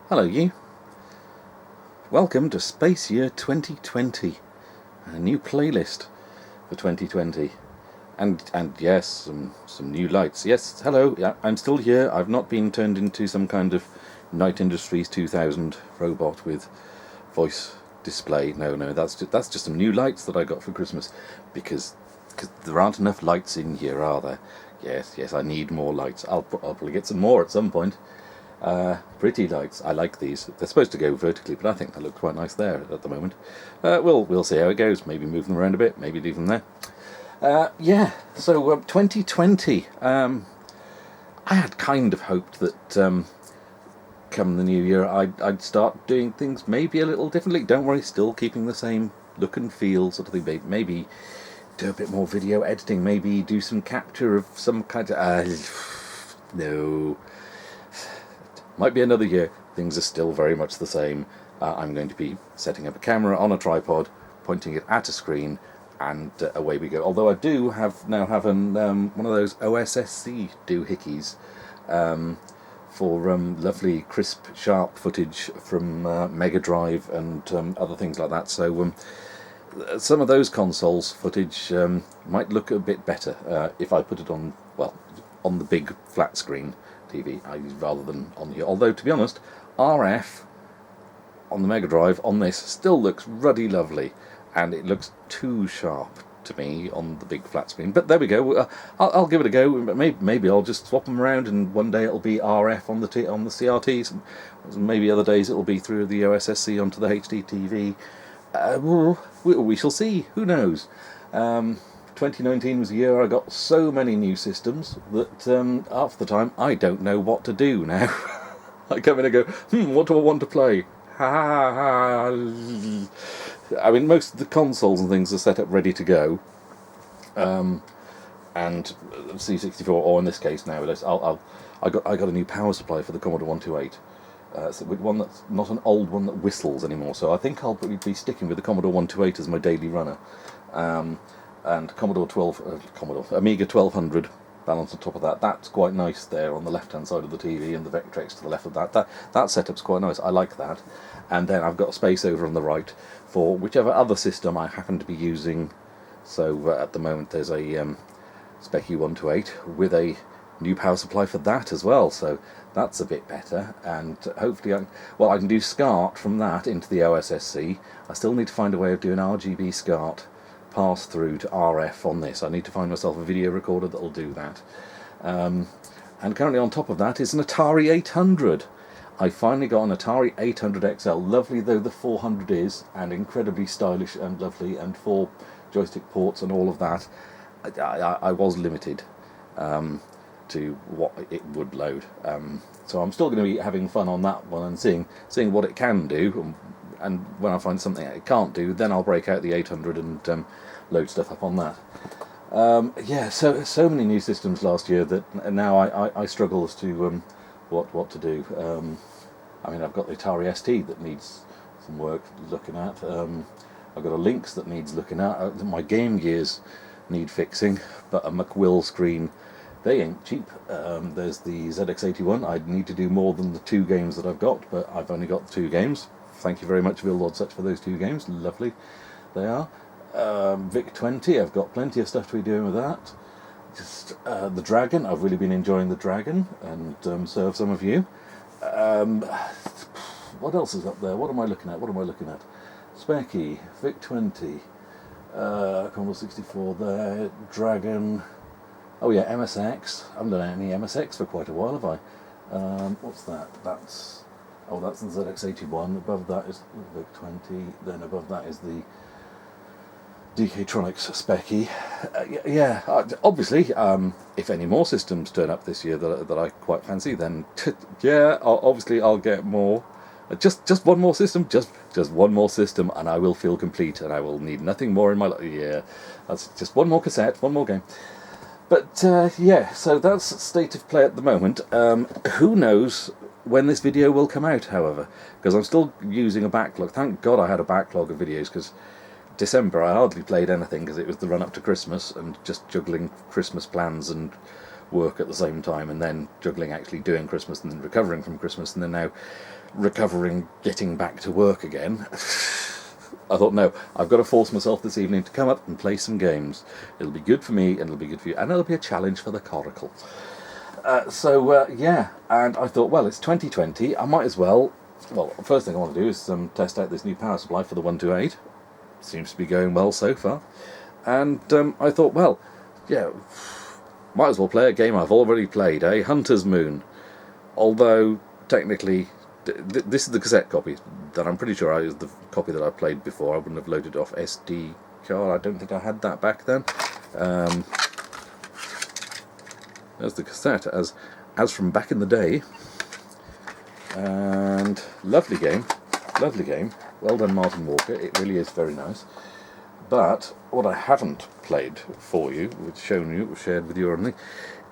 Hello you. Welcome to Space Year 2020, a new playlist for 2020, and yes, some new lights. Yes, hello. Yeah, I'm still here. I've not been turned into some kind of Night Industries 2000 robot with voice display. No, that's just some new lights that I got for Christmas, because there aren't enough lights in here, are there? Yes, I need more lights. I'll probably get some more at some point. Pretty lights. I like these. They're supposed to go vertically, but I think they look quite nice there at the moment. We'll see how it goes. Maybe move them around a bit. Maybe leave them there. So 2020. I had kind of hoped that come the new year I'd start doing things maybe a little differently. Don't worry, still keeping the same look and feel sort of thing. Maybe do a bit more video editing. Maybe do some capture of some kind of. No. Might be another year. Things are still very much the same. I'm going to be setting up a camera on a tripod, pointing it at a screen, and away we go. Although I do now have one of those OSSC doohickeys for lovely, crisp, sharp footage from Mega Drive and other things like that. So some of those consoles footage might look a bit better if I put it on the big flat screen TV rather than on here. Although, to be honest, RF on the Mega Drive on this still looks ruddy lovely, and it looks too sharp to me on the big flat screen. But there we go. I'll give it a go. Maybe I'll just swap them around, and one day it'll be RF on the CRTs, and maybe other days it'll be through the OSSC onto the HD TV. We shall see. Who knows? 2019 was a year I got so many new systems that half the time I don't know what to do now. I come in and go, what do I want to play? I mean, most of the consoles and things are set up ready to go. And C64, or in this case nowadays, I got a new power supply for the Commodore 128. So with one that's not an old one that whistles anymore. So I think I'll probably be sticking with the Commodore 128 as my daily runner. And Amiga 1200 balance on top of that. That's quite nice there on the left-hand side of the TV, and the Vectrex to the left of that. That setup's quite nice. I like that. And then I've got space over on the right for whichever other system I happen to be using. So at the moment there's a Speccy 128 with a new power supply for that as well. So that's a bit better, and hopefully I can do SCART from that into the OSSC. I still need to find a way of doing RGB SCART pass through to RF on this. I need to find myself a video recorder that'll do that. And currently on top of that is an Atari 800. I finally got an Atari 800 XL, lovely though the 400 is, and incredibly stylish and lovely, and 4 joystick ports and all of that. I was limited to what it would load. So I'm still going to be having fun on that one and seeing what it can do. And when I find something it can't do, then I'll break out the 800 and load stuff up on that. So many new systems last year that now I struggle as to what to do. I mean, I've got the Atari ST that needs some work looking at. I've got a Lynx that needs looking at. My Game Gears need fixing, but a McWill screen, they ain't cheap. There's the ZX81. I'd need to do more than the 2 games that I've got, but I've only got 2 games. Thank you very much, Bill Lord Such, for those 2 games. Lovely they are. VIC-20, I've got plenty of stuff to be doing with that. Just the Dragon, I've really been enjoying the Dragon, and so have some of you. What else is up there? What am I looking at? Specky, VIC-20, Commodore 64 there, Dragon. Oh yeah, MSX. I haven't done any MSX for quite a while, have I? What's that? That's the ZX81. Above that is the VIC-20. Then above that is the DK-Tronics Specky. Obviously, if any more systems turn up this year that I quite fancy, then obviously I'll get more. Just one more system, just one more system, and I will feel complete, and I will need nothing more in my life. Yeah, that's just one more cassette, one more game. But so that's state of play at the moment. Who knows when this video will come out, however, because I'm still using a backlog. Thank God I had a backlog of videos, because December I hardly played anything because it was the run up to Christmas and just juggling Christmas plans and work at the same time, and then juggling actually doing Christmas and then recovering from Christmas, and then now recovering, getting back to work again. I thought, no, I've got to force myself this evening to come up and play some games. It'll be good for me, and it'll be good for you, and it'll be a challenge for the coracle. Yeah, and I thought, well, it's 2020, I might as well, first thing I want to do is test out this new power supply for the 128. Seems to be going well so far. And I thought, well, yeah, might as well play a game I've already played, Hunter's Moon. Although, technically, this is the cassette copy that I'm pretty sure is the copy that I played before. I wouldn't have loaded it off SD card. I don't think I had that back then. There's the cassette as from back in the day. And lovely game. Well done, Martin Walker. It really is very nice. But what I haven't played for you, shared with you or anything,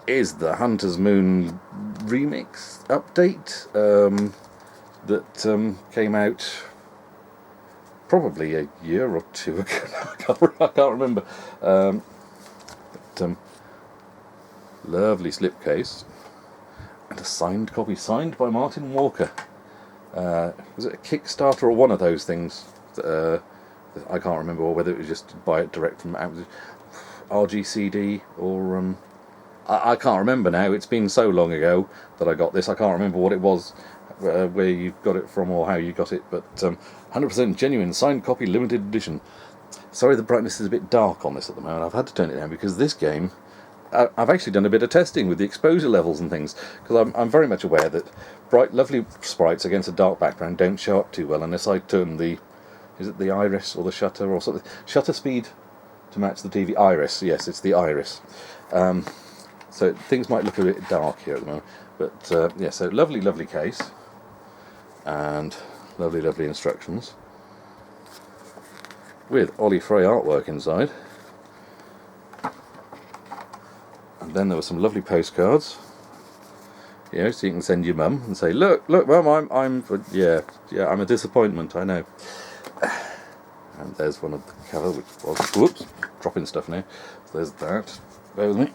is the Hunter's Moon remix update that came out probably a year or two ago. I can't remember. Lovely slipcase and a signed copy, signed by Martin Walker. Was it a Kickstarter or one of those things? I can't remember, or whether it was just buy it direct from RGCD or I can't remember now. It's been so long ago that I got this. I can't remember what it was, where you got it from or how you got it. But 100% genuine, signed copy, limited edition. Sorry, the brightness is a bit dark on this at the moment. I've had to turn it down because this game, I've actually done a bit of testing with the exposure levels and things, because I'm very much aware that bright, lovely sprites against a dark background don't show up too well unless I turn the, is it the iris or the shutter or something? Shutter speed to match the TV. Iris, yes, it's the iris. So things might look a bit dark here at the moment. But yeah, so lovely case. And lovely instructions. With Ollie Frey artwork inside. And then there were some lovely postcards. You know, so you can send your mum and say, look, mum, I'm a disappointment, I know. And there's one of the cover, which was, whoops, dropping stuff now. So there's that. Bear with me.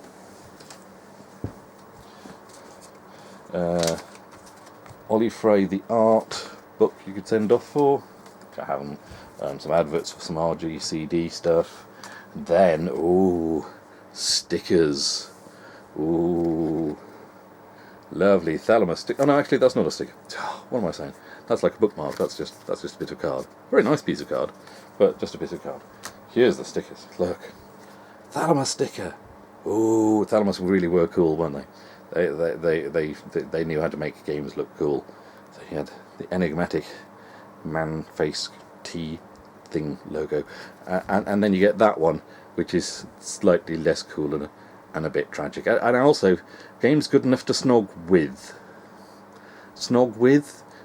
Ollie Frey, the art book you could send off for, which I haven't. Some adverts for some RGCD stuff. Then, ooh, stickers. Ooh, lovely Thalamus stick. Oh no, actually that's not a sticker. What am I saying? That's like a bookmark. That's just a bit of card. Very nice piece of card, but just a bit of card. Here's the stickers. Look, Thalamus sticker. Ooh, Thalamus really were cool, weren't they? They knew how to make games look cool. So he had the enigmatic man face T thing logo, and then you get that one, which is slightly less cool and a bit tragic. And also, games good enough to snog with.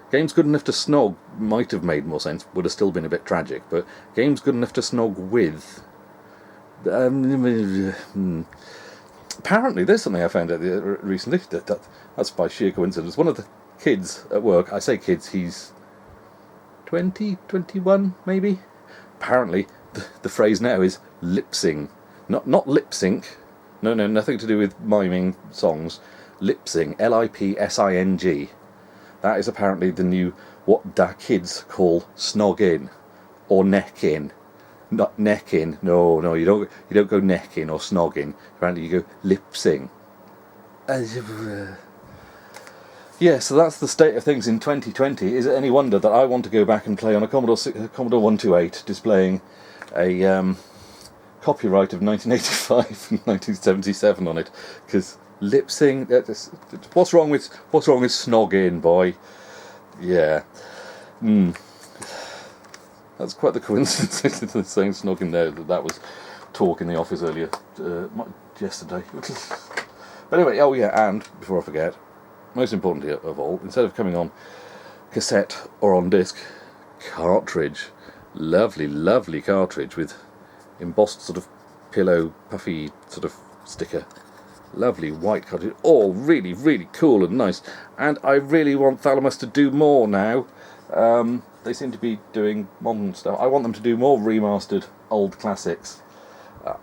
Games good enough to snog might have made more sense, would have still been a bit tragic, but games good enough to snog with. Apparently, there's something I found out recently, that's by sheer coincidence. One of the kids at work, I say kids, he's 20, 21 maybe? Apparently, the phrase now is lip-sing. Not lip-sync. No, nothing to do with miming songs. Lip-sing, Lipsing. That is apparently the new, what da kids call snog-in, or neck-in. Not neck-in, no, you don't go neck-in or snog-in. Apparently you go lip-sing. Yeah, so that's the state of things in 2020. Is it any wonder that I want to go back and play on a Commodore 128 displaying a copyright of 1985 and 1977 on it? Because lip-sing, what's wrong with snog-in, boy? Yeah. That's quite the coincidence saying snog-in there. That was talk in the office earlier, yesterday. But anyway, oh yeah, and before I forget, most importantly of all, instead of coming on cassette or on disc, cartridge. Lovely cartridge with embossed sort of pillow, puffy sort of sticker. Lovely white cartridge, all really cool and nice. And I really want Thalamus to do more now. They seem to be doing modern stuff. I want them to do more remastered old classics.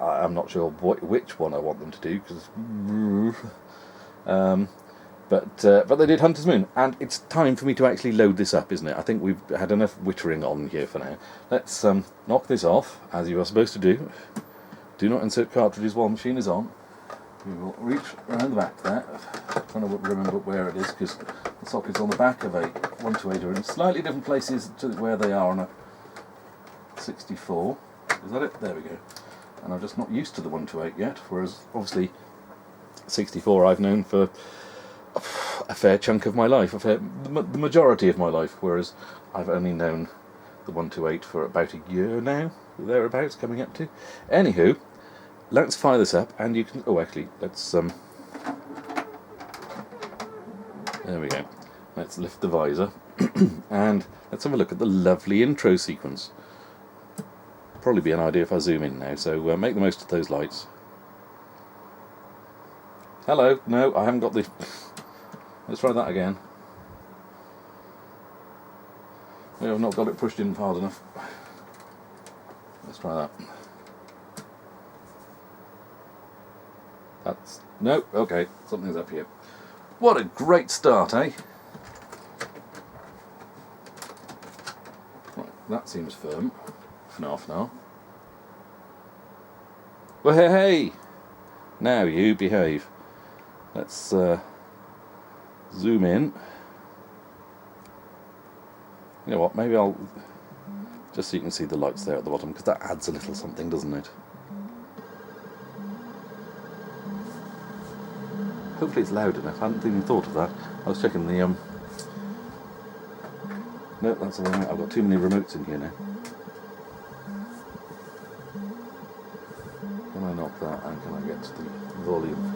I'm not sure which one I want them to do, because... But they did Hunter's Moon, and it's time for me to actually load this up, isn't it? I think we've had enough wittering on here for now. Let's knock this off, as you are supposed to do. Do not insert cartridges while the machine is on. We will reach around the back there. I'm trying to remember where it is, because the sockets on the back of a 128 are in slightly different places to where they are on a 64. Is that it? There we go. And I'm just not used to the 128 yet, whereas obviously 64 I've known for a fair chunk of my life, the majority of my life, whereas I've only known the 128 for about a year now, thereabouts, coming up to. Anywho, let's fire this up, and you can... Oh, actually, let's... There we go. Let's lift the visor, and let's have a look at the lovely intro sequence. Probably be an idea if I zoom in now, so make the most of those lights. Hello, no, I haven't got the... Let's try that again. Yeah, I've not got it pushed in hard enough. Let's try that. That's... No, okay, something's up here. What a great start, eh? Right, that seems firm. Fnar. Well, hey! Now you behave. Let's zoom in. You know what, maybe I'll... Just so you can see the lights there at the bottom, because that adds a little something, doesn't it? Hopefully it's loud enough. I hadn't even thought of that. I was checking the... No, that's the wrong... I've got too many remotes in here now. Can I knock that, and can I get to the volume?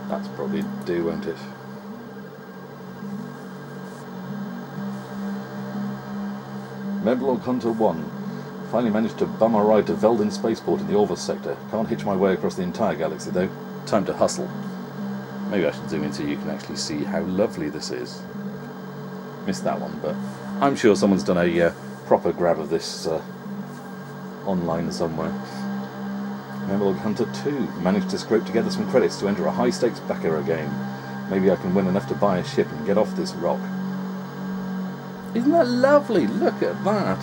That's probably do, won't it? Medlog Hunter 1. Finally managed to bum a ride to Veldin Spaceport in the Orvus sector. Can't hitch my way across the entire galaxy though. Time to hustle. Maybe I should zoom in so you can actually see how lovely this is. Missed that one, but I'm sure someone's done a proper grab of this online somewhere. Medlog Hunter 2. Managed to scrape together some credits to enter a high-stakes Baccarat game. Maybe I can win enough to buy a ship and get off this rock. Isn't that lovely? Look at that.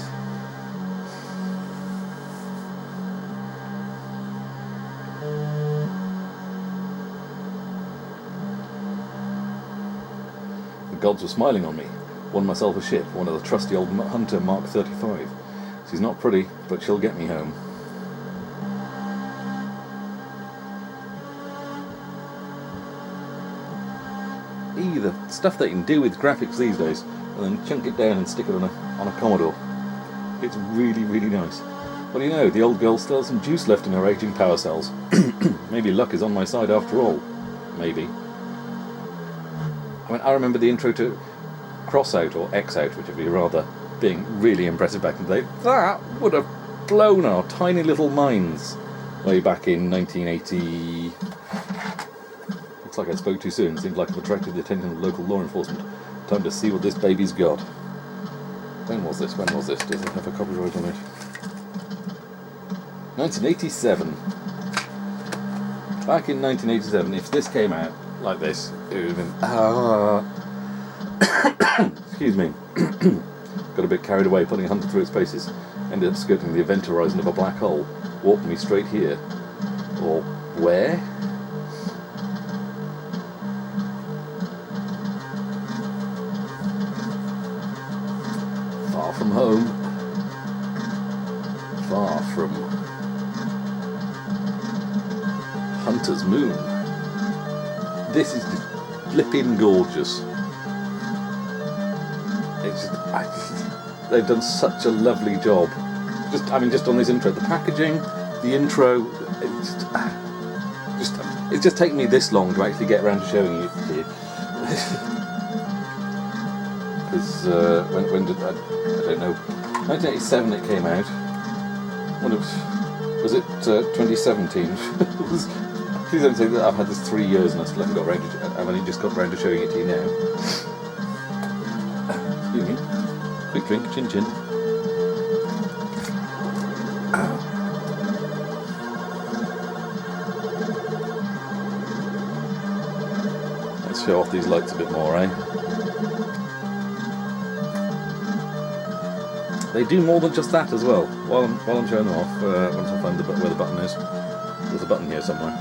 The gods were smiling on me. Won myself a ship, one of the trusty old Hunter Mark 35. She's not pretty, but she'll get me home. The stuff they can do with graphics these days, and then chunk it down and stick it on a Commodore. It's really, really nice. Well, you know, the old girl still has some juice left in her aging power cells. Maybe luck is on my side after all. Maybe. I mean, I remember the intro to Crossout, or X-Out, whichever you rather, being really impressive back in the day. That would have blown our tiny little minds way back in 1980... Like I spoke too soon. Seems like I've attracted the attention of local law enforcement. Time to see what this baby's got. When was this? Does it have a copyright on it? 1987. Back in 1987, if this came out like this, it would have been... Excuse me. Got a bit carried away putting a Hunter through its paces. Ended up skirting the event horizon of a black hole. Warped me straight here. Or where? Far from home. Far from Hunter's Moon. This is just flipping gorgeous. It's just, they've done such a lovely job. Just on this intro, the packaging, the intro, it's just taken me this long to actually get around to showing it to you. Because when did I don't know. 1987 it came out. Was it 2017? Please don't say that I've had this 3 years and I still haven't got around to. I've only just got around to showing it to you now. Excuse me. Quick drink, chin chin. show off these lights a bit more, eh? They do more than just that as well. While I'm showing them off, once I find where the button is, there's a button here somewhere.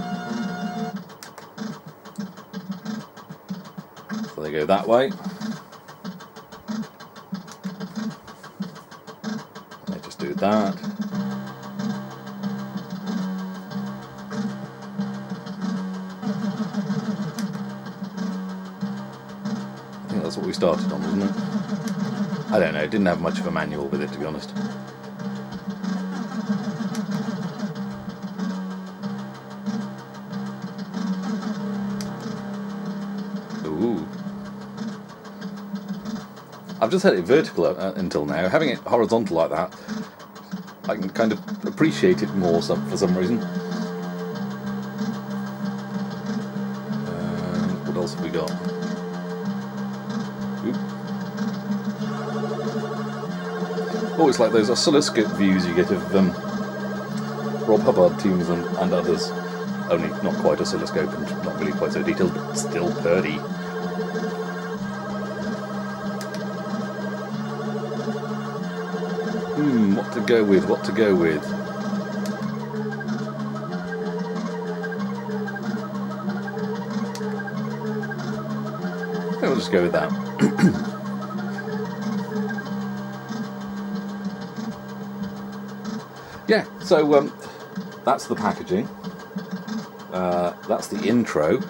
So they go that way. They just do that. I think that's what we started on, wasn't it? I don't know, it didn't have much of a manual with it, to be honest. Ooh. I've just had it vertical until now. Having it horizontal like that, I can kind of appreciate it more for some reason. What else have we got? Oop. Oh, it's like those oscilloscope views you get of Rob Hubbard tunes and others. Only not quite oscilloscope and not really quite so detailed, but still purdy. What to go with, what to go with. We'll just go with that. Yeah, so that's the packaging. That's the intro.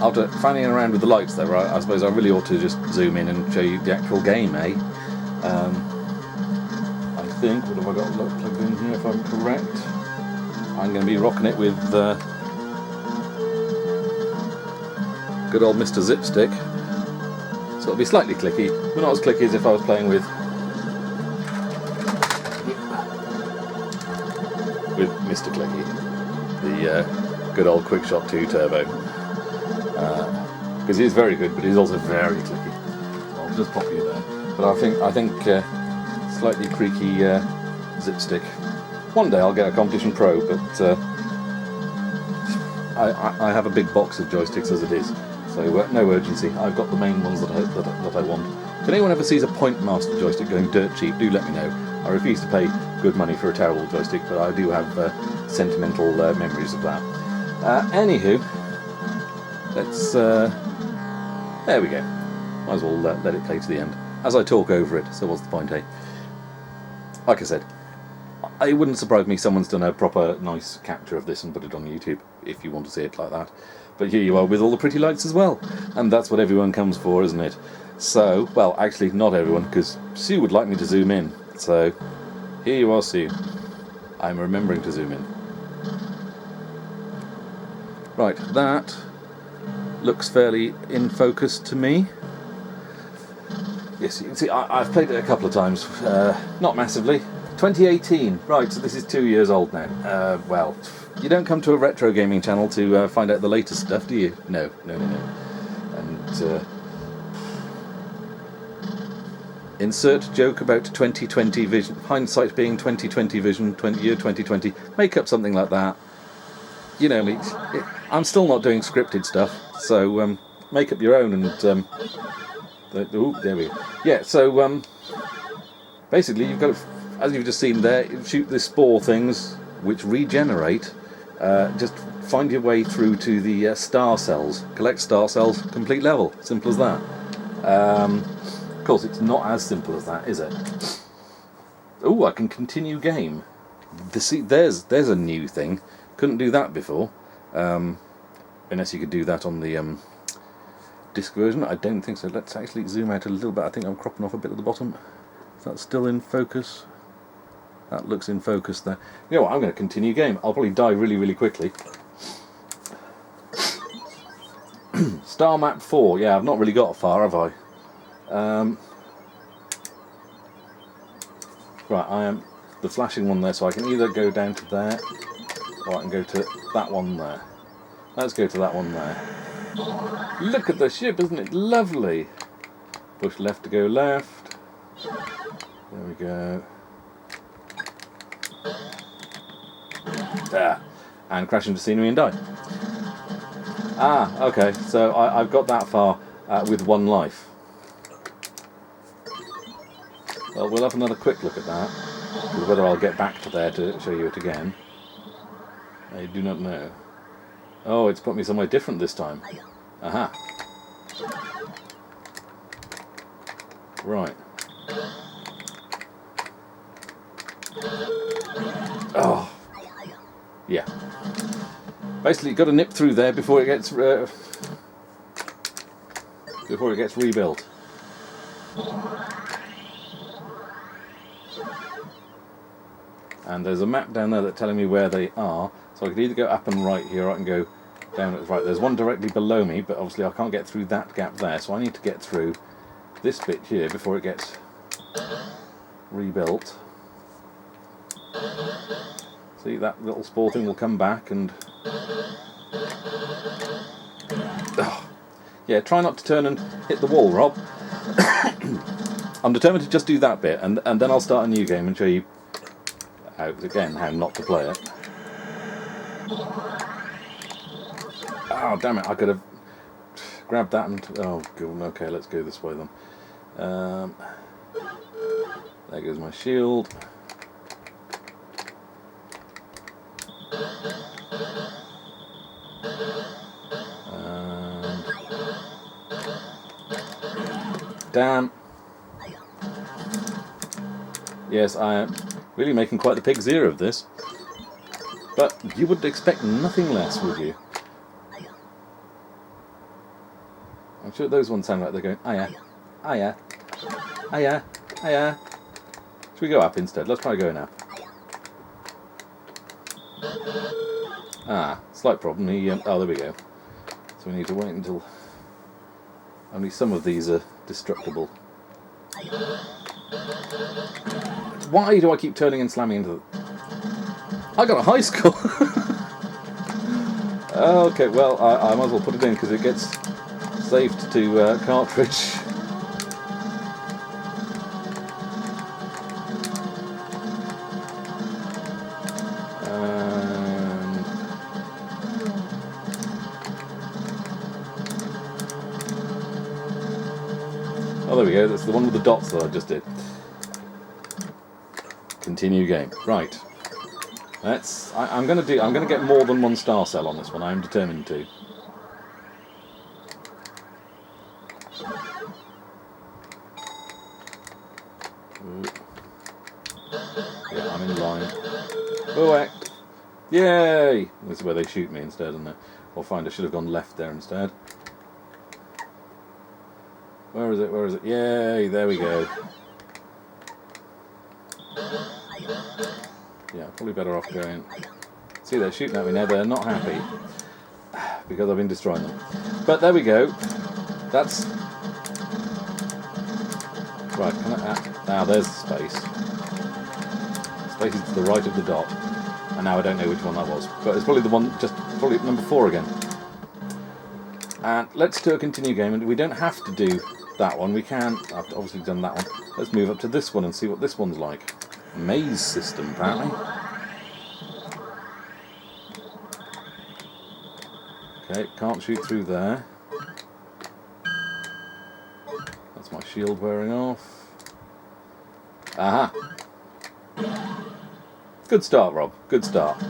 After fanning around with the lights though, right, I suppose I really ought to just zoom in and show you the actual game, eh? I think, what have I got plugged in here if I'm correct? I'm going to be rocking it with good old Mr. Zipstick. So it'll be slightly clicky, but not as clicky as if I was playing with Mr. Clicky, the good old Quickshot 2 Turbo. Because he's very good, but he's also very clicky. I'll just pop you there. But I think slightly creaky Zipstick. One day I'll get a Competition Pro, but I have a big box of joysticks as it is, so no urgency. I've got the main ones that I want. If anyone ever sees a Point Master joystick going dirt cheap, do let me know. I refuse to pay good money for a terrible joystick, but I do have sentimental memories of that. Anywho, let's... there we go. Might as well let it play to the end. As I talk over it, so what's the point, eh? Like I said, it wouldn't surprise me someone's done a proper nice capture of this and put it on YouTube, if you want to see it like that. But here you are with all the pretty lights as well. And that's what everyone comes for, isn't it? So, well, actually not everyone, because Sue would like me to zoom in. So, here you are, Sue. I'm remembering to zoom in. Right, that looks fairly in focus to me. Yes, you can see I've played it a couple of times, not massively. 2018, right, so this is 2 years old now. Well, you don't come to a retro gaming channel to find out the latest stuff, do you? No. And insert joke about 2020 vision, hindsight being 2020 vision, year 2020, make up something like that. You know me, I'm still not doing scripted stuff, so make up your own and... ooh, there we go. Yeah, so basically you've got to, as you've just seen there, shoot the spore things which regenerate. Just find your way through to the star cells. Collect star cells, complete level. Simple as that. Of course, it's not as simple as that, is it? Oh, I can continue game. There's a new thing. Couldn't do that before. Unless you could do that on the disc version. I don't think so. Let's actually zoom out a little bit. I think I'm cropping off a bit at the bottom. Is that still in focus? That looks in focus there. You know what, I'm going to continue game. I'll probably die really, really quickly. Star Map 4. Yeah, I've not really got far, have I? Right, I am the flashing one there, so I can either go down to there, or I can go to that one there. Let's go to that one there. Look at the ship, isn't it lovely? Push left to go left. There we go. There. And crash into scenery and die. Ah, okay, so I've got that far with 1 life. Well, we'll have another quick look at that. Because whether I'll get back to there to show you it again, I do not know. Oh, it's put me somewhere different this time. Aha. Right. Oh. Yeah. Basically, got to nip through there before it gets rebuilt. And there's a map down there that's telling me where they are, so I could either go up and right here, or I can go down at the right. There's one directly below me, but obviously I can't get through that gap there, so I need to get through this bit here before it gets rebuilt. See, that little spore thing will come back and... Oh. Yeah, try not to turn and hit the wall, Rob. I'm determined to just do that bit, and then I'll start a new game and show you how not to play it. Oh, damn it, I could have grabbed that and... Oh, good. Okay, let's go this way then. There goes my shield. Damn. Yes, I am really making quite the pig's ear of this. But you would expect nothing less, would you? I'm sure those ones sound like they're going, "Hiya, hiya, hiya, hiya." Should we go up instead? Let's try going up. Ah, slight problem. Oh, there we go. So we need to wait until only some of these are destructible. Why do I keep turning and slamming into them? I got a high score! Okay, well, I might as well put it in because it gets saved to cartridge. Oh, there we go. That's the one with the dots that I just did. Continue game. Right. I'm going to get more than 1 star cell on this one. I am determined to. Yeah, I'm in line. Correct. Yay! This is where they shoot me instead, isn't it? Or find I should have gone left there instead. Where is it? Where is it? Yay! There we go. Yeah, probably better off going. See, they're shooting at me now. They're not happy because I've been destroying them. But there we go. That's right. Can I? Now there's the space. Space is to the right of the dot, and now I don't know which one that was. But it's probably the one, probably number 4 again. And let's do a continue game, and we don't have to do that one. We can. I've obviously done that one. Let's move up to this one and see what this one's like. Maze system, apparently. Okay, can't shoot through there. That's my shield wearing off. Aha! Good start, Rob. Good start.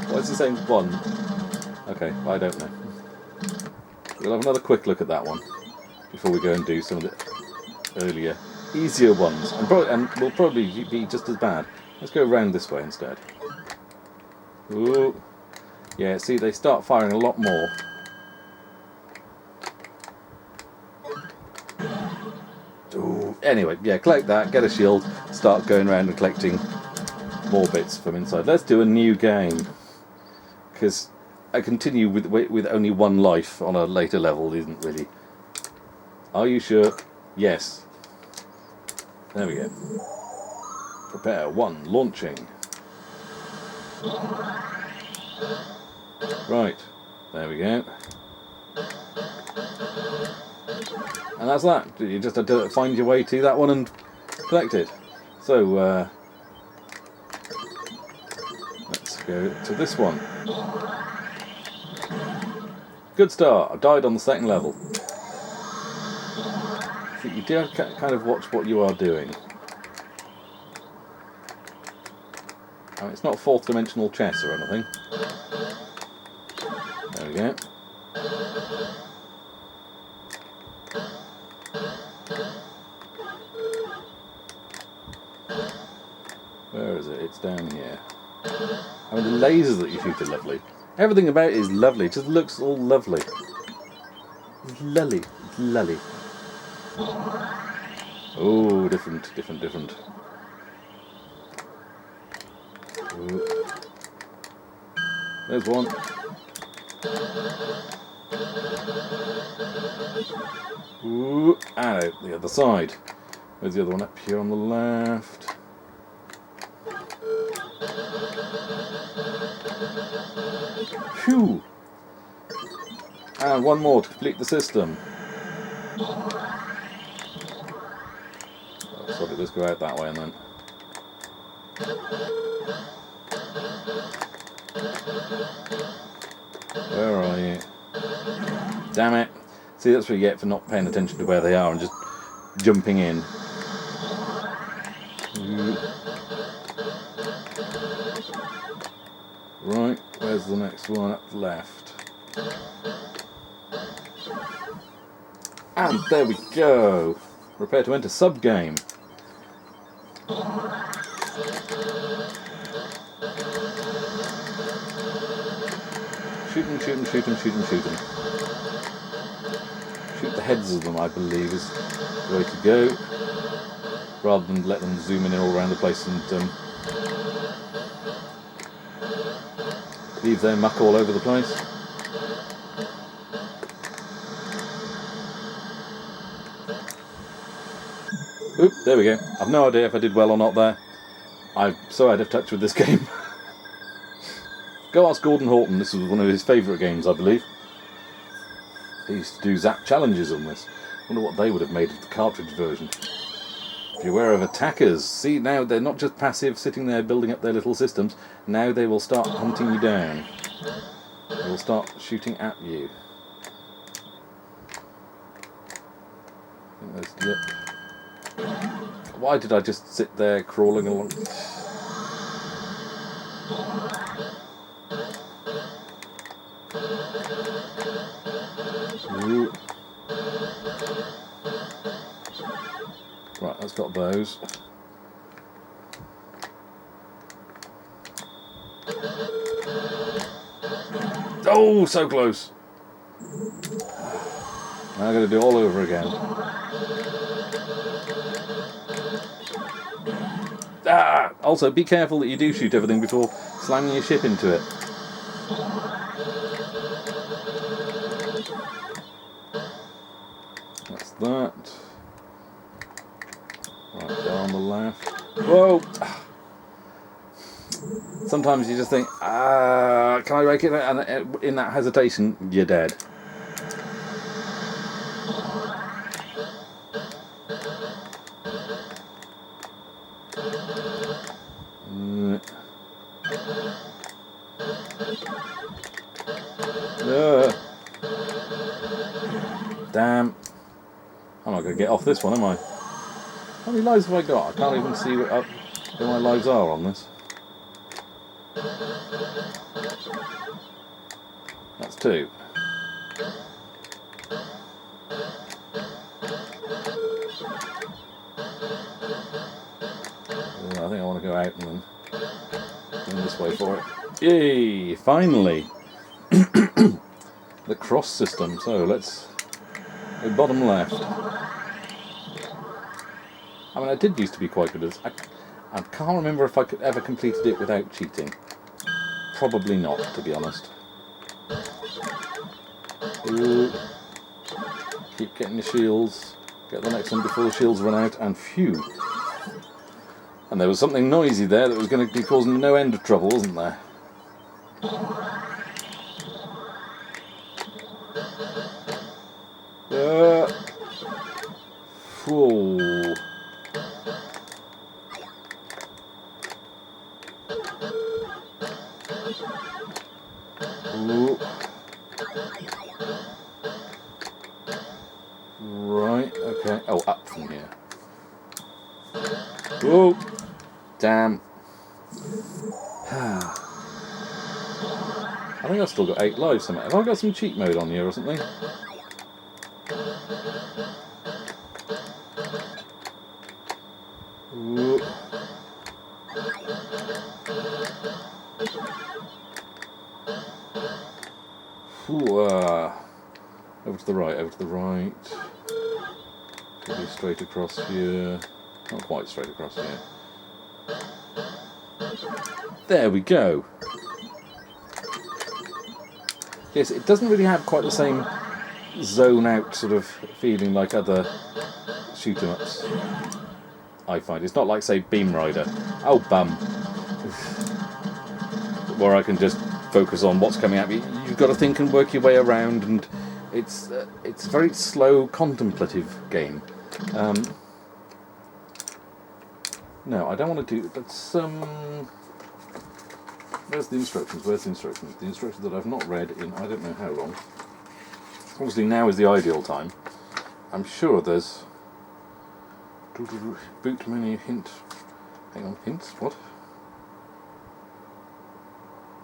Why is it saying 1? Okay, I don't know. We'll have another quick look at that one before we go and do some of the earlier, easier ones, and will probably be just as bad. Let's go around this way instead. Ooh. Yeah, see, they start firing a lot more. Ooh. Anyway, yeah, collect that, get a shield, start going around and collecting more bits from inside. Let's do a new game, because I continue with only 1 life on a later level isn't really. Are you sure? Yes. There we go. Prepare 1. Launching. Right. There we go. And that's that. You just have to find your way to that one and collect it. So, let's go to this one. Good start. I died on the second level. So you do have to kind of watch what you are doing. I mean, it's not fourth dimensional chess or anything. There we go. Where is it? It's down here. I mean, the lasers that you shoot are lovely. Everything about it is lovely. It just looks all lovely. It's lully. It's lully. Oh, different. Ooh. There's one. Ooh, and out the other side. Where's the other one? Up here on the left. Phew! And one more to complete the system. Oh, sorry, let's go out that way and then. Where are you? Damn it. See, that's what you get for not paying attention to where they are and just jumping in. Right, where's the next one? Up the left. And there we go. Prepare to enter sub-game. Shoot them. Shoot the heads of them, I believe, is the way to go. Rather than let them zoom in all around the place and leave their muck all over the place. Oop, there we go. I've no idea if I did well or not there. I'm so out of touch with this game. Go ask Gordon Horton, this was one of his favourite games, I believe. He used to do Zap challenges on this. Wonder what they would have made of the cartridge version. If you're aware of attackers, see now they're not just passive sitting there building up their little systems, now they will start hunting you down. They will start shooting at you. Yep. Why did I just sit there crawling along? Ooh. Right, that's got those. Oh, so close. Now I've got to do it all over again. Ah! Also, be careful that you do shoot everything before slamming your ship into it. That's that. Right, go on the left. Whoa! Sometimes you just think, can I make it? And in that hesitation, you're dead. Damn. I'm not going to get off this one, am I? How many lives have I got? I can't even see where my lives are on this. That's 2. I think I want to go out and then go this way for it. Yay! Finally! The cross system. So let's go bottom left. I mean, I did used to be quite good at this. I can't remember if I could ever completed it without cheating. Probably not, to be honest. Ooh. Keep getting the shields. Get the next one before the shields run out, and phew. And there was something noisy there that was going to be causing no end of trouble, wasn't there? Whoa. Ooh. Right, okay. Oh, up from here. Oh, damn. I think I've still got 8 lives somehow. Have I got some cheat mode on here or something? Ooh. Ooh, over to the right, over to the right. Maybe straight across here. Not quite straight across here. There we go. Yes, it doesn't really have quite the same zone out sort of feeling like other shoot 'em ups, I find. It's not like, say, Beam Rider. Oh, bum. Where I can just focus on what's coming at me. You've got to think and work your way around, and it's a very slow, contemplative game. No, I don't want to do... Let's... Where's the instructions? Where's the instructions? The instructions that I've not read in I don't know how long. Obviously now is the ideal time. I'm sure there's... Boot menu hint... Hang on, hints? What?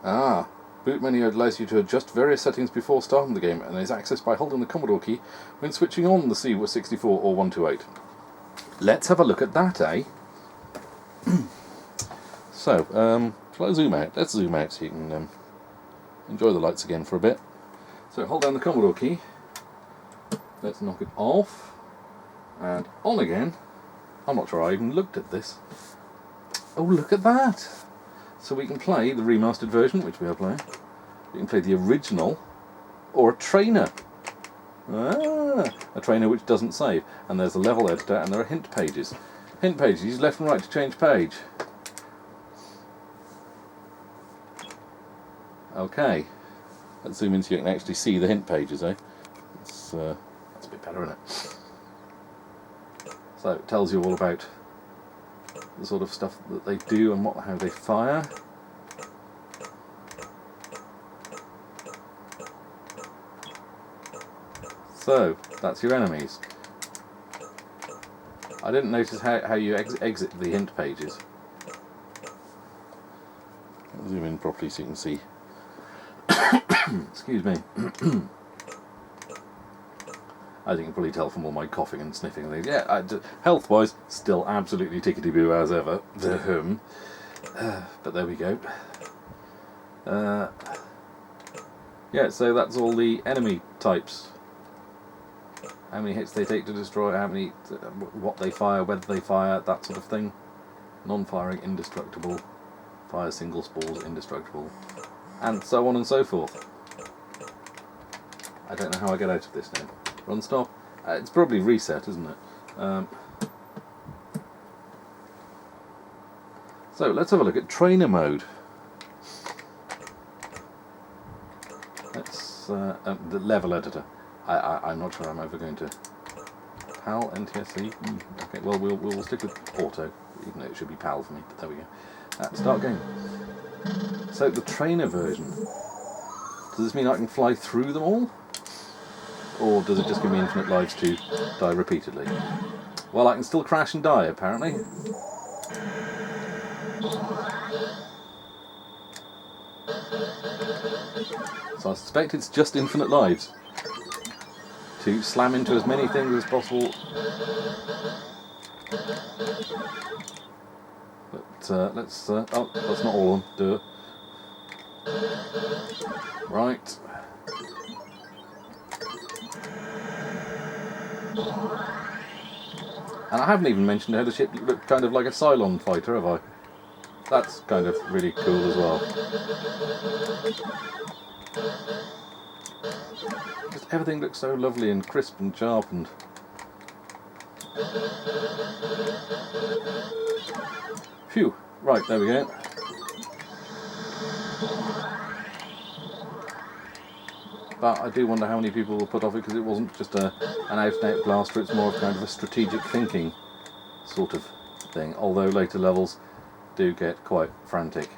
Ah! Boot menu allows you to adjust various settings before starting the game, and is accessed by holding the Commodore key when switching on the C128 or 128. Let's have a look at that, eh? So, shall I zoom out? Let's zoom out so you can enjoy the lights again for a bit. So hold down the Commodore key. Let's knock it off. And on again. I'm not sure I even looked at this. Oh, look at that! So we can play the remastered version, which we are playing. We can play the original, or a trainer. Ah, a trainer which doesn't save. And there's a level editor, and there are hint pages. Hint pages, use left and right to change page. Okay, let's zoom in so you can actually see the hint pages, eh? That's a bit better, isn't it? So it tells you all about the sort of stuff that they do and how they fire. So that's your enemies. I didn't notice how you exit the hint pages. I'll zoom in properly so you can see. Excuse me. As you can probably tell from all my coughing and sniffing and things. Yeah, health-wise, still absolutely tickety-boo as ever. But there we go. Yeah, so that's all the enemy types. How many hits they take to destroy, how many, what they fire, whether they fire, that sort of thing. Non-firing, indestructible. Fire single spores, indestructible. And so on and so forth. I don't know how I get out of this now. Run stop? It's probably reset, isn't it? So let's have a look at trainer mode. Let's the level editor. I'm not sure I'm ever going to PAL NTSC. Okay, well we'll stick with auto, even though it should be PAL for me. But there we go. Start game. So the trainer version. Does this mean I can fly through them all? Or does it just give me infinite lives to die repeatedly? Well, I can still crash and die, apparently. So I suspect it's just infinite lives. To slam into as many things as possible. But let's... oh, that's not all of them. Do it. Right. And I haven't even mentioned how the ship looked kind of like a Cylon fighter, have I? That's kind of really cool as well. Just everything looks so lovely and crisp and sharp and... Phew! Right, there we go. But I do wonder how many people will put off it because it wasn't just an out-and-out blaster, it's more of kind of a strategic thinking sort of thing, although later levels do get quite frantic.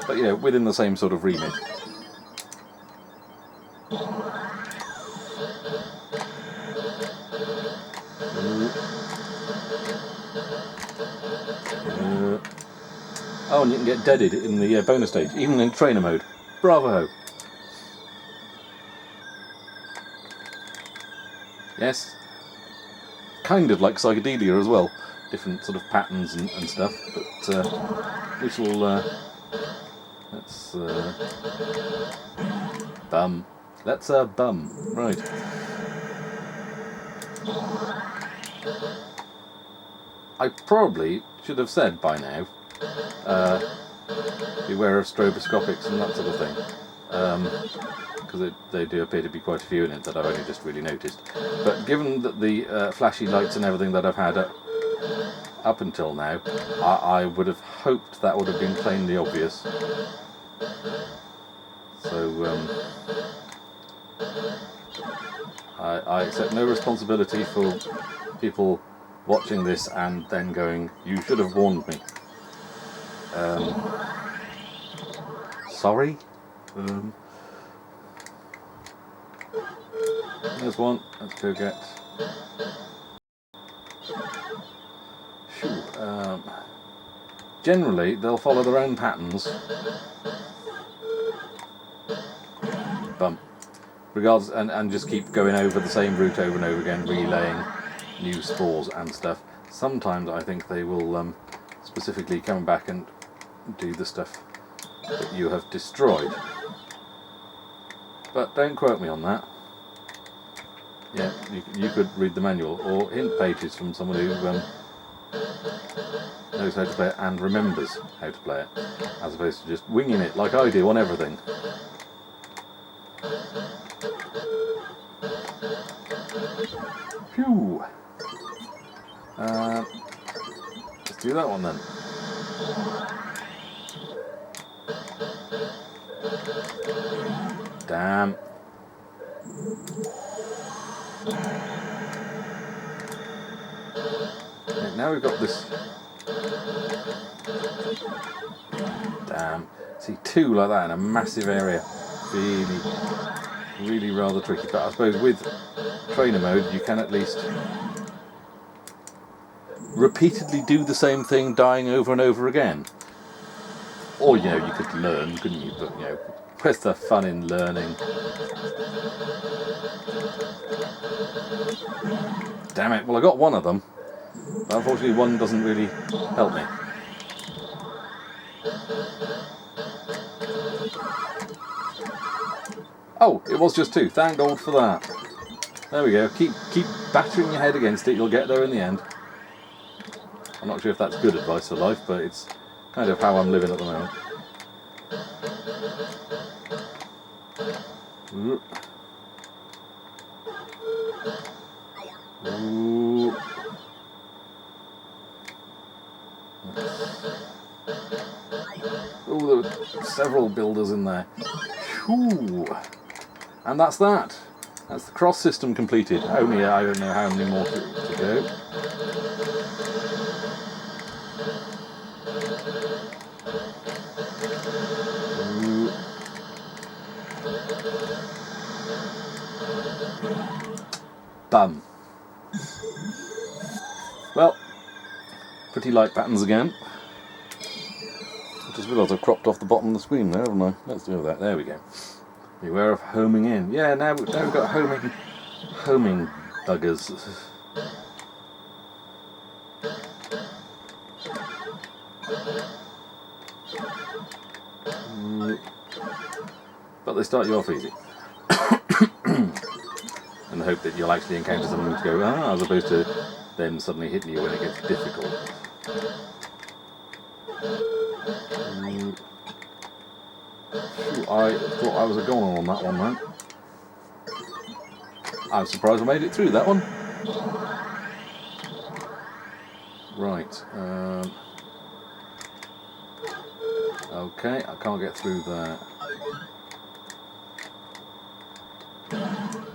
But, you know, within the same sort of remit. Oh, and you can get deaded in the bonus stage, even in trainer mode. Bravo! Yes. Kind of like psychedelia as well. Different sort of patterns and stuff, but we shall... let's... bum. Let's bum. Right. I probably should have said by now, beware of stroboscopics and that sort of thing. Because they do appear to be quite a few in it that I've only just really noticed. But given that the flashy lights and everything that I've had up until now, I would have hoped that would have been plainly obvious. So I accept no responsibility for people watching this and then going, you should have warned me. Sorry? There's one. Let's go get... generally, they'll follow their own patterns. Bump. Regardless, and just keep going over the same route over and over again, relaying new spores and stuff. Sometimes I think they will specifically come back and do the stuff that you have destroyed. But don't quote me on that. Yeah, you could read the manual or hint pages from someone who knows how to play it and remembers how to play it, as opposed to just winging it like I do on everything. Phew! Let's do that one then. Damn. Right, now we've got this. Damn. See, two like that in a massive area. Really rather tricky. But I suppose with trainer mode, you can at least repeatedly do the same thing, dying over and over again. Or, you know, you could learn, couldn't you? But, you know, where's the fun in learning? Damn it, well I got one of them. But unfortunately one doesn't really help me. Oh, it was just two. Thank God for that. There we go. Keep battering your head against it, you'll get there in the end. I'm not sure if that's good advice for life, but it's kind of how I'm living at the moment. Ooh. Oh, there were several builders in there. Whew. And that's that. That's the cross system completed. Only I don't know how many more to go. Ooh. Bum. Well, pretty light patterns again. I just realised I've cropped off the bottom of the screen there, haven't I? Let's do that. There we go. Beware of homing in. Yeah, now we've got homing buggers. But they start you off easy. In the hope that you'll actually encounter something to go, as opposed to them suddenly hitting you when it gets difficult. I thought I was a goner on that one, man. I'm surprised I made it through that one. Right. Okay, I can't get through there.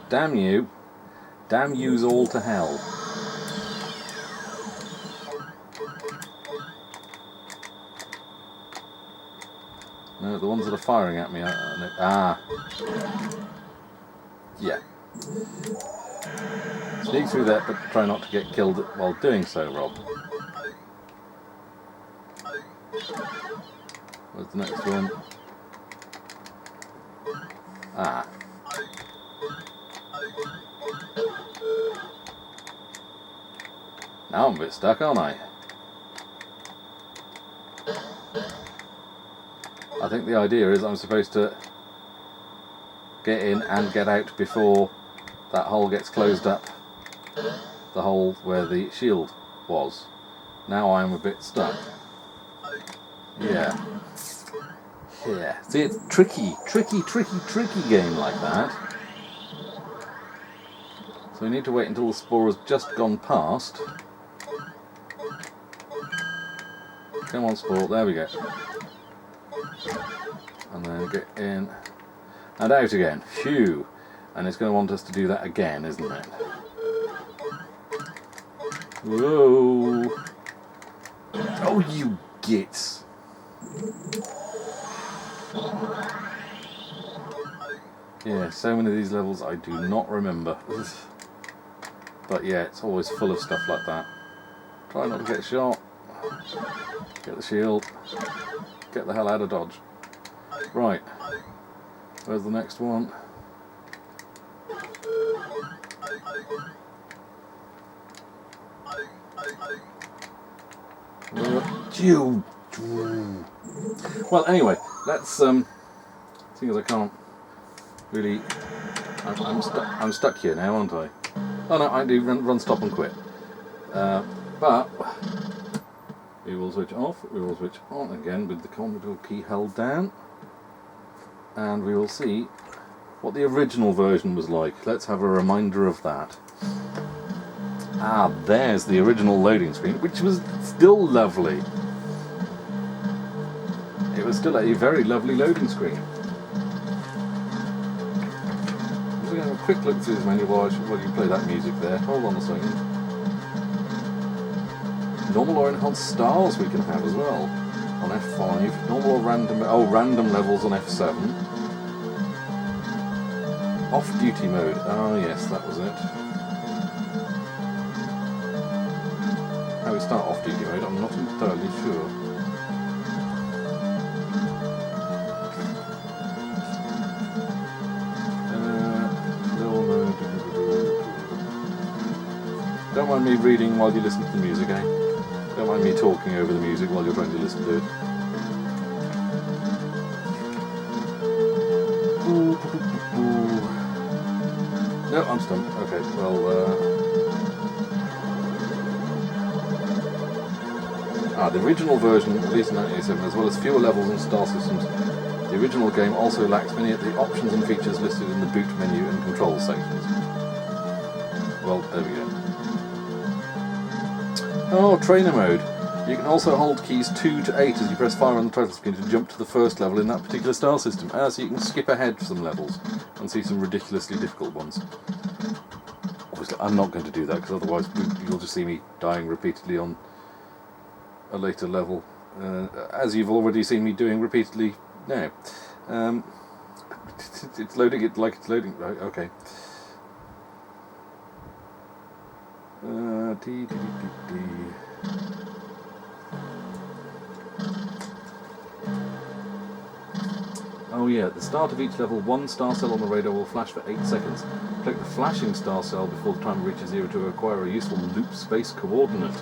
Damn you. Damn yous all to hell. No, the ones that are firing at me are... Yeah. Sneak through there, but try not to get killed while doing so, Rob. Where's the next one? Ah. Now I'm a bit stuck, aren't I? I think the idea is I'm supposed to get in and get out before that hole gets closed up. The hole where the shield was. Now I'm a bit stuck. Yeah. Yeah. See, it's tricky game like that. So we need to wait until the spore has just gone past. Come on, spore. There we go. And then get in and out again. Phew. And it's going to want us to do that again, isn't it? Whoa. Oh, you gits. Yeah, so many of these levels I do not remember. But yeah, it's always full of stuff like that. Try not to get shot. Get the shield. Get the hell out of dodge. Right. Where's the next one? Well, anyway, let's seeing as I can't really, I'm stuck here now, aren't I? Oh no, I do run, stop and quit. But we will switch off. We will switch on again with the Commodore key held down, and we will see what the original version was like. Let's have a reminder of that. Ah, there's the original loading screen, which was still lovely. It was still a very lovely loading screen. I'm just going to have a quick look through this menu while you play that music there. Hold on a second. Normal or enhanced stars we can have as well on F5. Normal or random. Oh, random levels on F7. Off-duty mode. Oh yes, that was it. How we start off-duty mode, I'm not entirely sure. Low mode. Don't mind me reading while you listen to the music, eh? Don't mind me talking over the music while you're trying to listen to it. No, I'm stumped. Okay, well, the original version, released in 1987, as well as fewer levels and star systems, the original game also lacks many of the options and features listed in the boot menu and control sections. Well, there we go. Oh, trainer mode. You can also hold keys 2 to 8 as you press fire on the title screen to jump to the first level in that particular star system. So you can skip ahead for some levels and see some ridiculously difficult ones. Obviously, I'm not going to do that because otherwise you'll just see me dying repeatedly on a later level, as you've already seen me doing repeatedly now. It's loading it like it's loading. Right, okay. Oh yeah, at the start of each level, one star cell on the radar will flash for 8 seconds. Click the flashing star cell before the timer reaches 0 to acquire a useful loop space coordinate.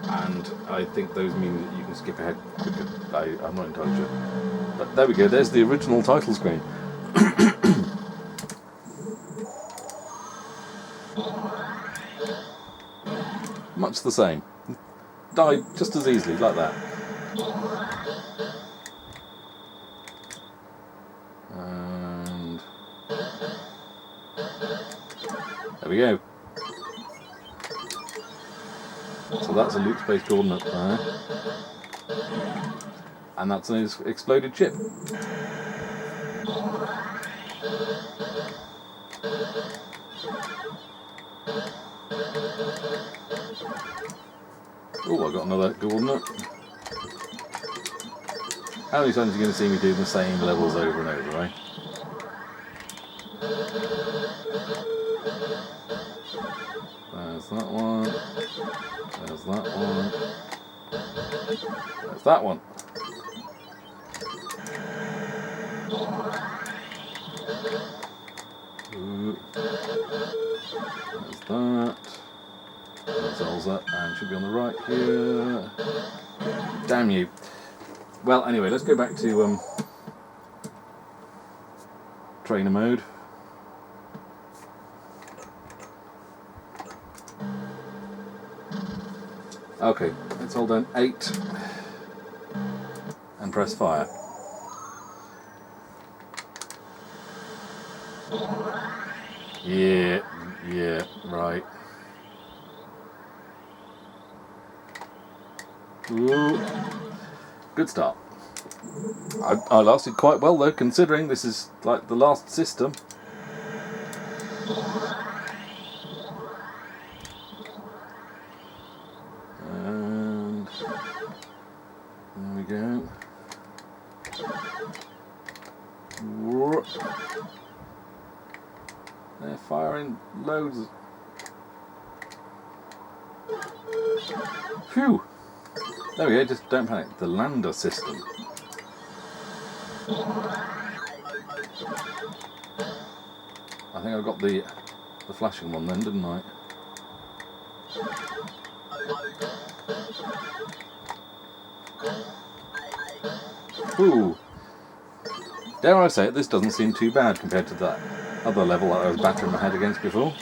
And I think those mean that you can skip ahead quicker. I'm not entirely sure. But there we go, there's the original title screen. Much the same. Died just as easily, like that. And there we go. So that's a loop space coordinate there. And that's an exploded chip. Oh, I got another coordinate. How many times are you going to see me do the same levels over and over, right? There's that one. There's that one. There's that one. Ooh. There's that. Resolves that, and should be on the right here. Damn you. Well, anyway, let's go back to trainer mode. Okay, let's hold down 8 and press fire. Yeah, right. Ooh. Good start. I lasted quite well though, considering this is like the last system. And there we go. They're firing loads. Phew! There we go, just don't panic. The lander system. I think I got the flashing one then, didn't I? Ooh. Dare I say it, this doesn't seem too bad compared to that other level that I was battering my head against before.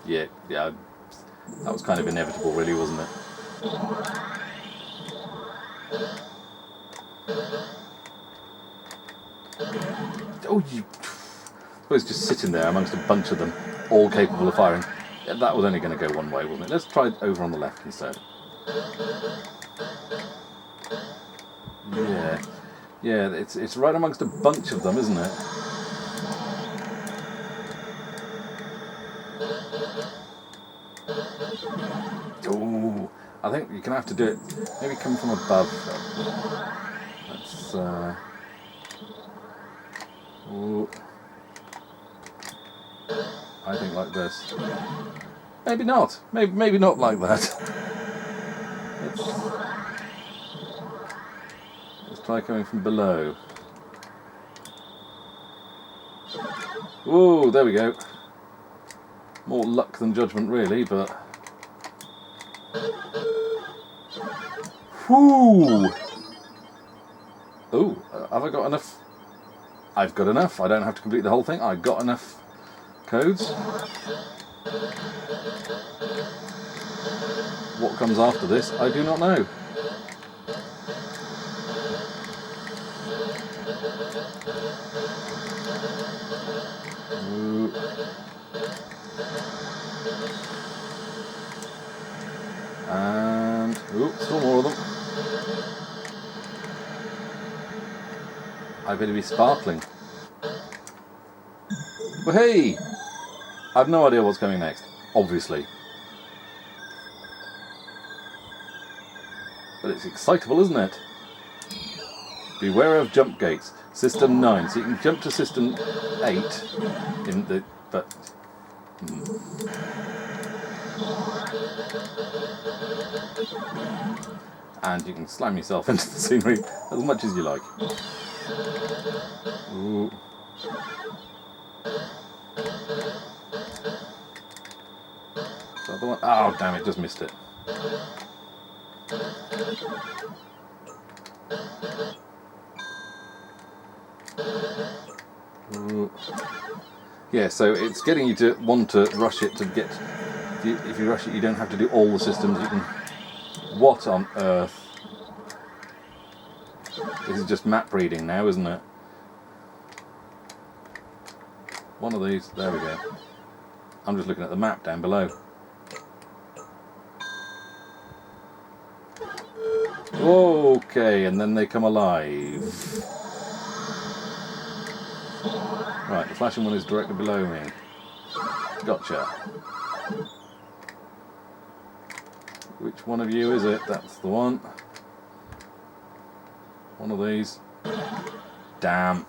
Yeah, that was kind of inevitable really, wasn't it? Oh, you... I was just sitting there amongst a bunch of them, all capable of firing. Yeah, that was only going to go one way, wasn't it? Let's try it over on the left instead. Yeah, it's right amongst a bunch of them, isn't it? Oh, I think you're gonna have to do it. Maybe come from above. Let's. Ooh. I think like this. Maybe not. Maybe not like that. Let's try coming from below. Whoa, there we go. More luck than judgment, really, but. Whoo! Oh, have I got enough? I've got enough. I don't have to complete the whole thing. I've got enough codes. What comes after this, I do not know. Ooh. And still more of them. I better be sparkling. But hey, I have no idea what's coming next. Obviously, but it's excitable, isn't it? Beware of jump gates. System 9, so you can jump to System 8 in the and you can slam yourself into the scenery as much as you like. Ooh. Is that the one? Oh damn it, just missed it. Ooh. Yeah, so it's getting you to want to rush it to get. If you rush it, you don't have to do all the systems. You can. What on earth? This is just map reading now, isn't it? One of these. There we go. I'm just looking at the map down below. Okay, and then they come alive. Right, the flashing one is directly below me. Gotcha. Which one of you is it? That's the one. One of these. Damn.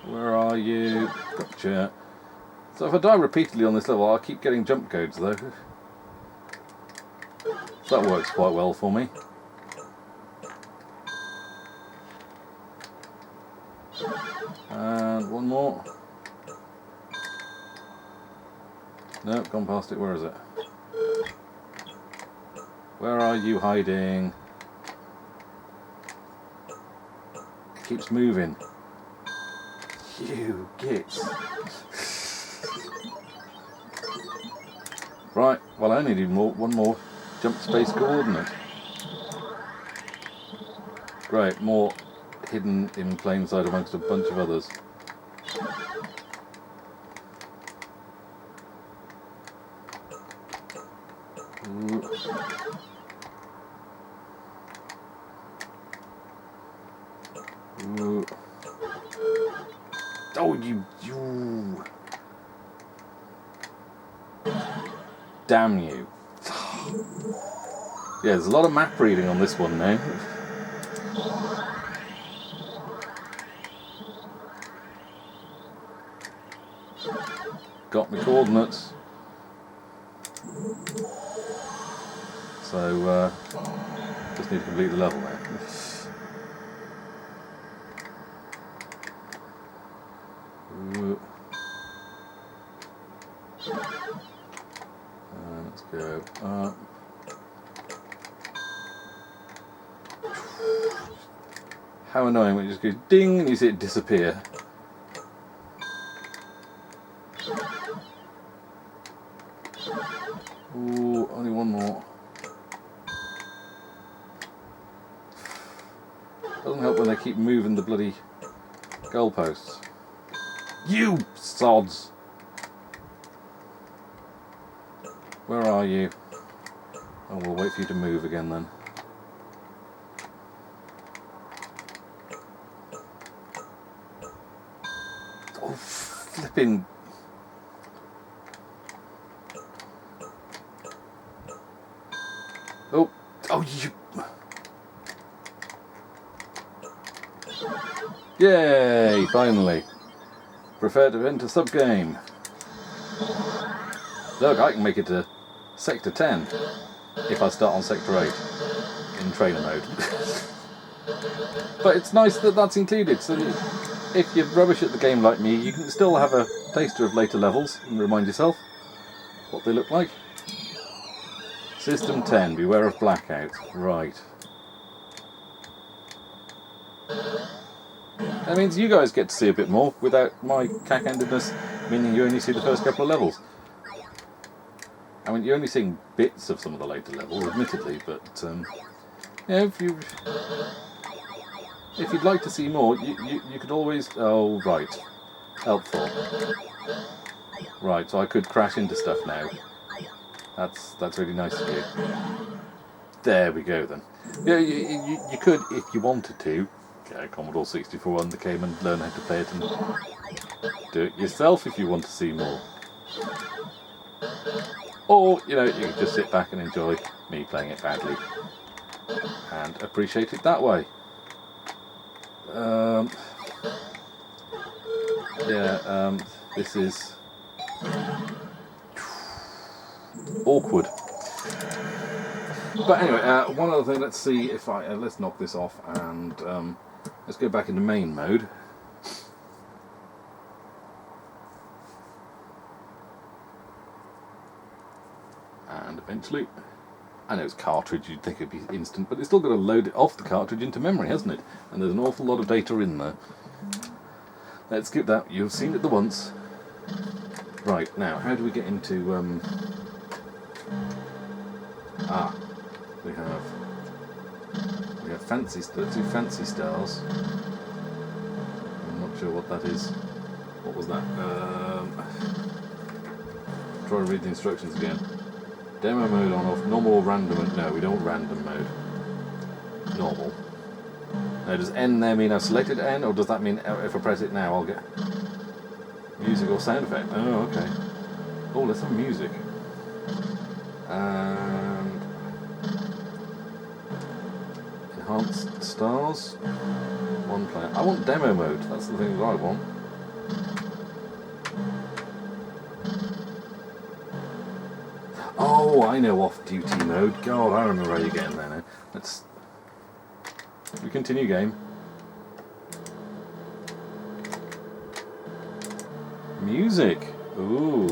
Where are you? Gotcha. So if I die repeatedly on this level, I'll keep getting jump codes though. So that works quite well for me. And one more. No, gone past it. Where is it? Where are you hiding? It keeps moving. You gits. Right, well I only need one more jump space coordinate. Great, more hidden in plain sight amongst a bunch of others. Ooh. Ooh. Oh, you. Damn you. Yeah, there's a lot of map reading on this one now. Got my coordinates. So, just need to complete the level now. Let's go up. How annoying when it just goes ding and you see it disappear. Ooh, only one more. Doesn't help when they keep moving the bloody goalposts. You sods! Where are you? Oh, we'll wait for you to move again then. Oh, flipping. Oh, you. Yay, finally. Prefer to enter sub-game. Look, I can make it to Sector 10 if I start on Sector 8 in trainer mode. But it's nice that that's included, so if you're rubbish at the game like me, you can still have a taster of later levels and remind yourself what they look like. System 10, beware of blackouts. Right. That means you guys get to see a bit more without my cack-handedness meaning you only see the first couple of levels. I mean, you're only seeing bits of some of the later levels, admittedly, but yeah, if you'd like to see more, you could always. Oh, right, helpful. Right, so I could crash into stuff now. That's really nice of you. There we go then. Yeah, you could, if you wanted to, get a Commodore 64 on the game and learn how to play it and do it yourself if you want to see more. Or, you know, you can just sit back and enjoy me playing it badly and appreciate it that way. This is awkward. But anyway, one other thing, let's see if let's knock this off and let's go back into main mode. And eventually, I know it's cartridge, you'd think it'd be instant, but it's still got to load it off the cartridge into memory, hasn't it? And there's an awful lot of data in there. Let's skip that, you've seen it the once. Right, now, how do we get into, we have fancy, two fancy stars. I'm not sure what that is. What was that? Try to read the instructions again. Demo mode on off, normal or random? No, we don't want random mode. Normal. Now, does N there mean I've selected N, or does that mean if I press it now I'll get... music or sound effect. Oh, okay. Oh, let's have music. And enhanced stars. One player. I want demo mode. That's the thing that I want. Oh, I know off-duty mode. God, I remember how you're getting there now. Let's... We continue game. Music. Ooh.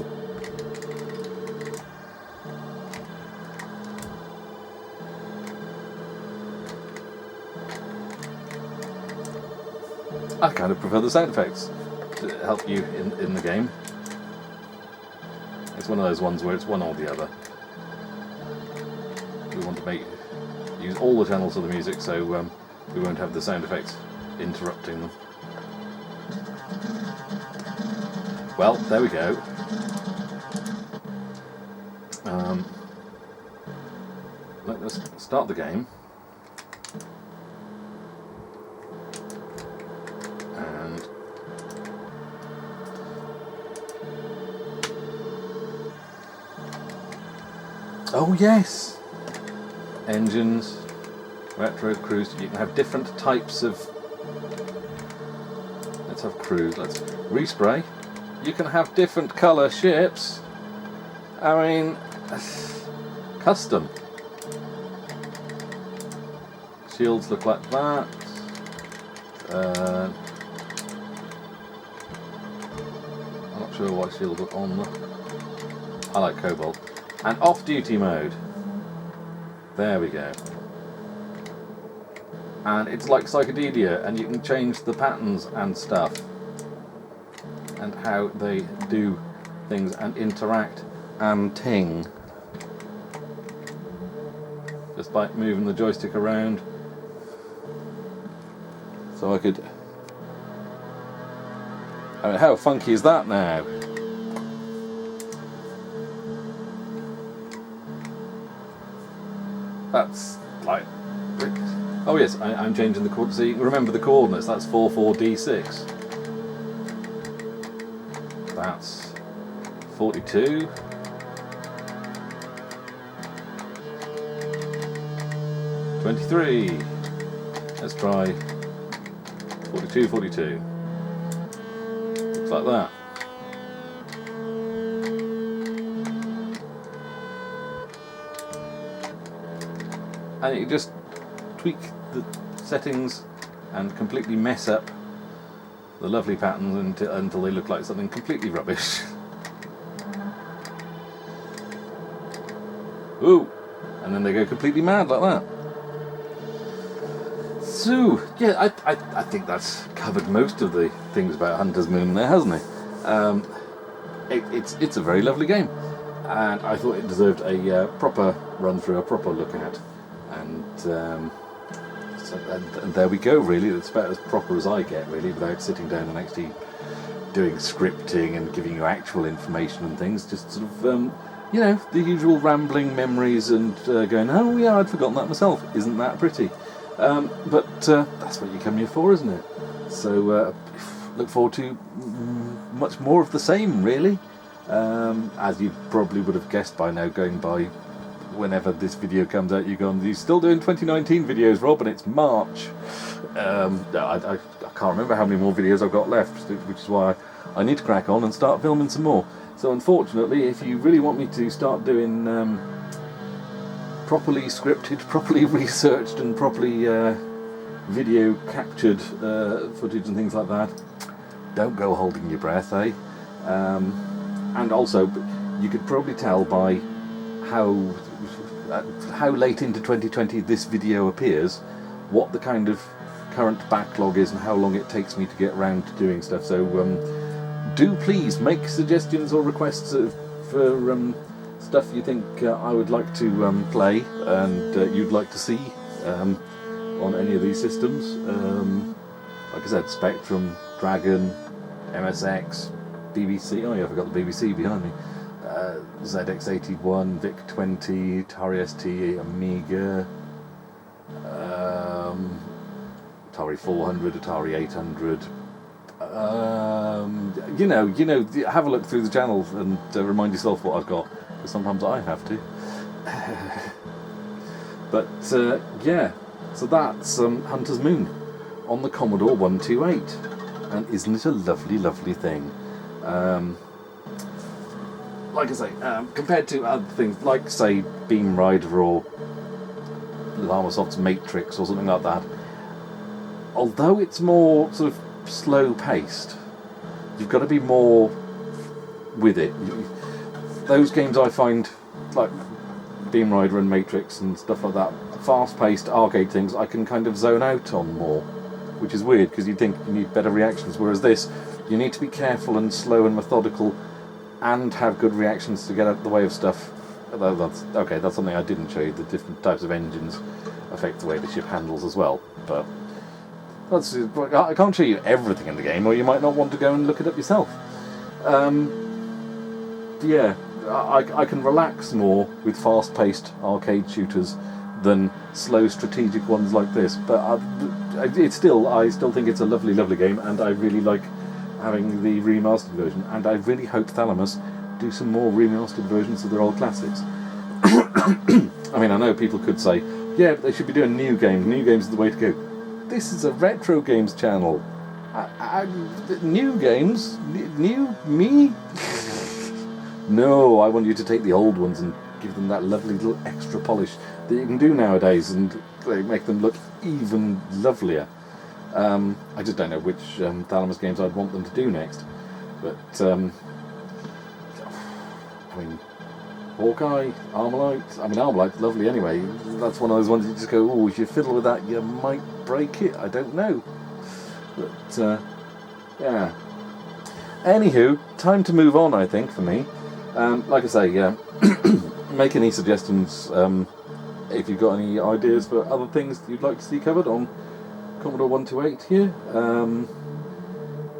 I kind of prefer the sound effects to help you in the game. It's one of those ones where it's one or the other. We want to use all the channels of the music, so we won't have the sound effects interrupting them. Well, there we go. Let's start the game. And oh yes! Engines, retro, cruise. You can have different types of... Let's have cruise. Let's respray. You can have different colour ships. I mean, custom. Shields look like that. I'm not sure what shield are on there. I like Cobalt. And off-duty mode. There we go. And it's like Psychedelia, and you can change the patterns and stuff. And how they do things and interact and ting. Just by moving the joystick around. So I could... I mean, how funky is that now? That's like... Oh yes, I'm changing the coordinates. So you can remember the coordinates. That's 44D6. That's 42. 23. Let's try 42, 42. Looks like that. And you just tweak the settings and completely mess up the lovely patterns until they look like something completely rubbish. Ooh! And then they go completely mad like that. So, yeah, I think that's covered most of the things about Hunter's Moon there, hasn't it? It's a very lovely game, and I thought it deserved a proper run through, a proper look at, and there we go. Really, it's about as proper as I get, really, without sitting down and actually doing scripting and giving you actual information and things. Just sort of, you know, the usual rambling memories and going, oh yeah, I'd forgotten that myself. Isn't that pretty? But that's what you come here for, isn't it? So look forward to much more of the same, really. As you probably would have guessed by now, going by whenever this video comes out, you're still doing 2019 videos, Rob, and it's March. I can't remember how many more videos I've got left, which is why I need to crack on and start filming some more. So unfortunately, if you really want me to start doing properly scripted, properly researched and properly video captured footage and things like that, don't go holding your breath, eh? And also, you could probably tell by how late into 2020 this video appears, what the kind of current backlog is and how long it takes me to get around to doing stuff. So do please make suggestions or requests for stuff you think I would like to play and you'd like to see on any of these systems. Like I said, Spectrum, Dragon, MSX, BBC, oh yeah, I forgot the BBC behind me, ZX81, VIC-20, Atari ST, Amiga, Atari 400, Atari 800, have a look through the channel and remind yourself what I've got, because sometimes I have to. But yeah, so that's Hunter's Moon on the Commodore 128, and isn't it a lovely, lovely thing? Like I say, compared to other things like, say, Beam Rider or Lamasoft's Matrix or something like that, although it's more sort of slow-paced, you've got to be more with it. Those games I find, like Beam Rider and Matrix and stuff like that, fast-paced arcade things, I can kind of zone out on more, which is weird because you'd think you need better reactions, whereas this, you need to be careful and slow and methodical and have good reactions to get out of the way of stuff. That's something I didn't show you. The different types of engines affect the way the ship handles as well, but I can't show you everything in the game, or you might not want to go and look it up yourself. Yeah, I can relax more with fast-paced arcade shooters than slow strategic ones like this, but I still think it's a lovely, lovely game, and I really like having the remastered version, and I really hope Thalamus do some more remastered versions of their old classics. I mean, I know people could say, yeah, but they should be doing new games. New games is the way to go. This is a retro games channel. New games? New me? No, I want you to take the old ones and give them that lovely little extra polish that you can do nowadays, and they make them look even lovelier. I just don't know which Thalamus games I'd want them to do next. But, I mean, Hawkeye, Armalite. I mean, Armalite's lovely anyway. That's one of those ones you just go, oh, if you fiddle with that, you might break it. I don't know. But, yeah. Anywho, time to move on, I think, for me. Like I say, make any suggestions if you've got any ideas for other things you'd like to see covered on Commodore 128 here.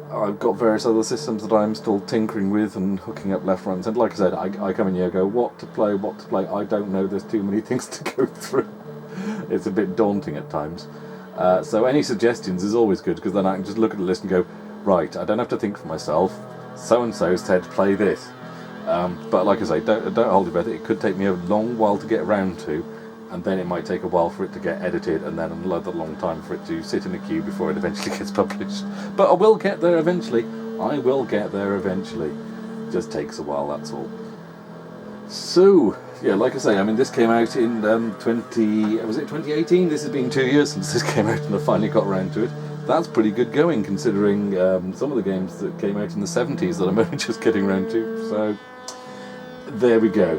I've got various other systems that I'm still tinkering with and hooking up left, right and centre. Like I said, I come in here and go, what to play. I don't know, there's too many things to go through. It's a bit daunting at times. So any suggestions is always good, because then I can just look at the list and go, right, I don't have to think for myself. So-and-so said play this. But like I say, don't hold your breath. It could take me a long while to get around to, and then it might take a while for it to get edited, and then another long time for it to sit in a queue before it eventually gets published. But I will get there eventually. It just takes a while, that's all. So, yeah, like I say, I mean, this came out in 2018? This has been 2 years since this came out, and I finally got around to it. That's pretty good going, considering some of the games that came out in the 70s that I'm only just getting around to. So, there we go.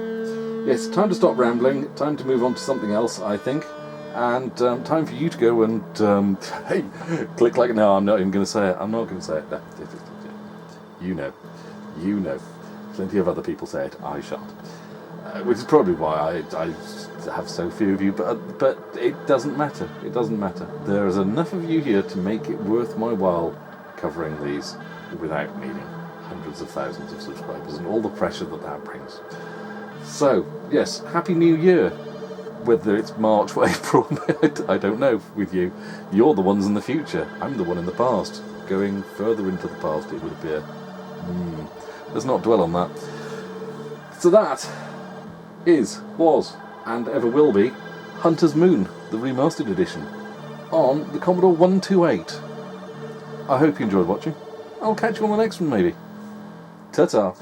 Yes, time to stop rambling, time to move on to something else, I think, and time for you to go and, hey, click like, no, I'm not even going to say it, no, you know, plenty of other people say it, I shan't, which is probably why I have so few of you, but it doesn't matter, there is enough of you here to make it worth my while covering these without needing hundreds of thousands of subscribers and all the pressure that brings. So, yes, Happy New Year. Whether it's March or April, I don't know with you. You're the ones in the future. I'm the one in the past. Going further into the past, it would appear. Let's not dwell on that. So that was, and ever will be, Hunter's Moon, the remastered edition, on the Commodore 128. I hope you enjoyed watching. I'll catch you on the next one, maybe. Ta-ta.